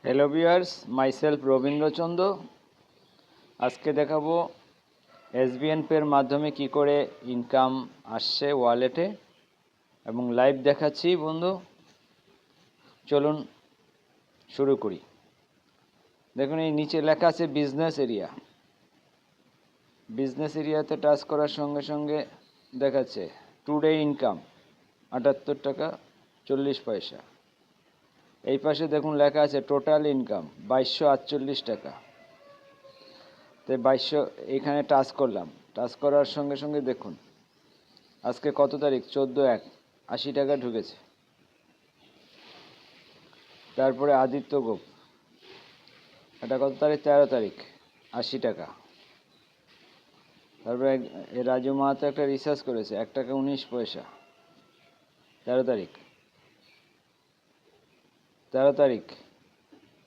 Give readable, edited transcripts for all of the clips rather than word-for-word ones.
Hello viewers, myself Rabindra চন্দ্র। আজকে দেখাবো SBN পের মাধ্যমে কি করে ইনকাম আসছে ওয়ালেটে এবং লাইভ দেখাচ্ছি বন্ধু। চলুন শুরু করি। দেখুন এই নিচে লেখা আছে বিজনেস এরিয়া। বিজনেস এরিয়াতে টাচ করার সঙ্গে সঙ্গে দেখাচ্ছে টুডে ইনকাম ৭৮ টাকা ৪০ পয়সা। এই পাশে দেখুন লেখা আছে টোটাল ইনকাম ২২৪৮ টাকা। তো ২২০০ এখানে টাচ করলাম। টাচ করার সঙ্গে সঙ্গে দেখুন আজকে কত তারিখ, ১৪/১, ৮০ টাকা ঢুকেছে। তারপরে আদিত্য গোপ, এটা কত তারিখ, ১৩ তারিখ, ৮০ টাকা। তারপরে রাজু মাহাতো একটা রিসার্চ করেছে, ১ টাকা ১৯ পয়সা, ১৩ তারিখ। ১৩ তারিখ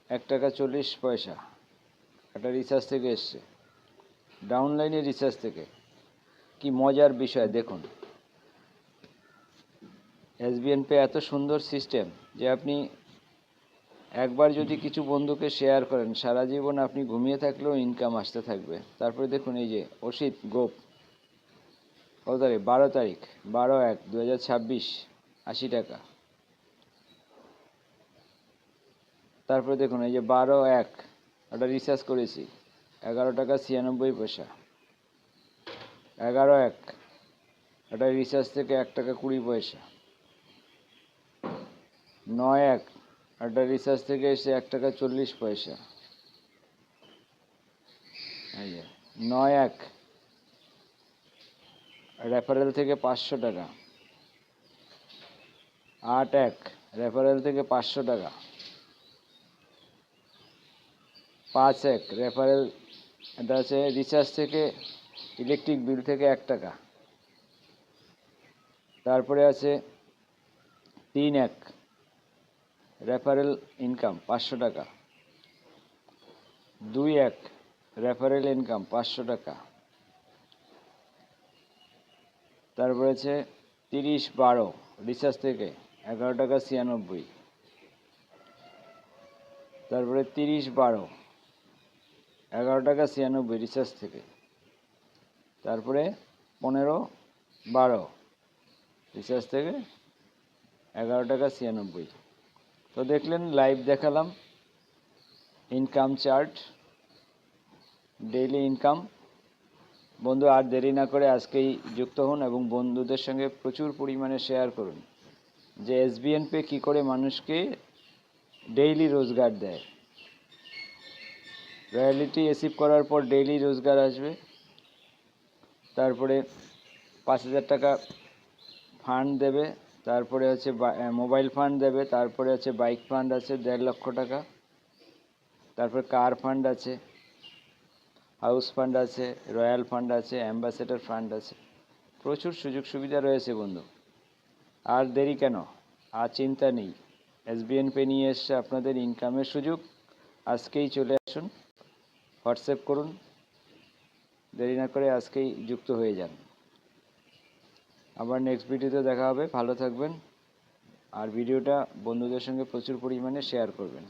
১ টাকা ৪০ পয়সা, একটা রিসার্চ থেকে এসছে, ডাউনলাইনের রিসার্চ থেকে। কি মজার বিষয় দেখুন, এসবিএন পে এত সুন্দর সিস্টেম যে আপনি একবার যদি কিছু বন্ধুকে শেয়ার করেন, সারা জীবন আপনি ঘুমিয়ে থাকলেও ইনকাম আসতে থাকবে। তারপরে দেখুন এই যে অসিত গোপ, কত তারিখ, ১২ তারিখ, ১২/১/২০২৬, ৮০ টাকা। তারপরে দেখুন এই যে ১২/১, একটা রিসার্চ করেছি, ১১ টাকা ৯৬ পয়সা। ১১/১, একটা রিসার্চ থেকে ১ টাকা ২০ পয়সা। ৯/১, একটা রিসার্চ থেকে এসে ১ টাকা ৪০ পয়সা। এই যে ৯/১, রেফারেল থেকে ৫০০ টাকা। ৮/১, রেফারেল থেকে ৫০০ টাকা। ৫/১, রেফারেল, এটা আছে রিচার্জ থেকে, ইলেকট্রিক বিল থেকে ১ টাকা। তারপরে আছে ৩/১, রেফারেল ইনকাম ৫০০ টাকা। ২/১, রেফারেল ইনকাম ৫০০ টাকা। তারপরে আছে ৩০/১২, রিচার্জ থেকে ১১ টাকা ৯৬। তারপরে ৩০/১২, ১১ টাকা ৯৬ রিচার্জ থেকে। তারপরে ১৫/১২, রিচার্জ থেকে ১১ টাকা ৯৬। তো দেখলেন, লাইভ দেখালাম ইনকাম চার্ট, ডেইলি ইনকাম। বন্ধু আর দেরি না করে আজকেই যুক্ত হন এবং বন্ধুদের সঙ্গে প্রচুর পরিমাণে শেয়ার করুন যে এসবিএন পে কী করে মানুষকে ডেইলি রোজগার দেয়। রয়্যালিটি রিসিভ করার পর ডেইলি রোজগার আসবে। তারপরে ৫,০০০ টাকা ফান্ড দেবে। তারপরে হচ্ছে মোবাইল ফান্ড দেবে। তারপরে হচ্ছে বাইক ফান্ড আছে ১.৫ লক্ষ টাকা। তারপরে কার ফান্ড আছে, হাউস ফান্ড আছে, রয়্যাল ফান্ড আছে, অ্যাম্বাসেডর ফান্ড আছে। প্রচুর সুযোগ সুবিধা রয়েছে বন্ধু। আর দেরি কেন, আর চিন্তা নেই, এসবিএন পে নিয়ে এসছে আপনাদের ইনকামের সুযোগ। আজকেই চলে আসুন, হোয়াটসঅ্যাপ করুন, দেরি না করে আজকেই যুক্ত হয়ে যান। আবার নেক্সট ভিডিওতে দেখা হবে। ভালো থাকবেন আর ভিডিওটা বন্ধুদের সঙ্গে প্রচুর পরিমাণে শেয়ার করবেন।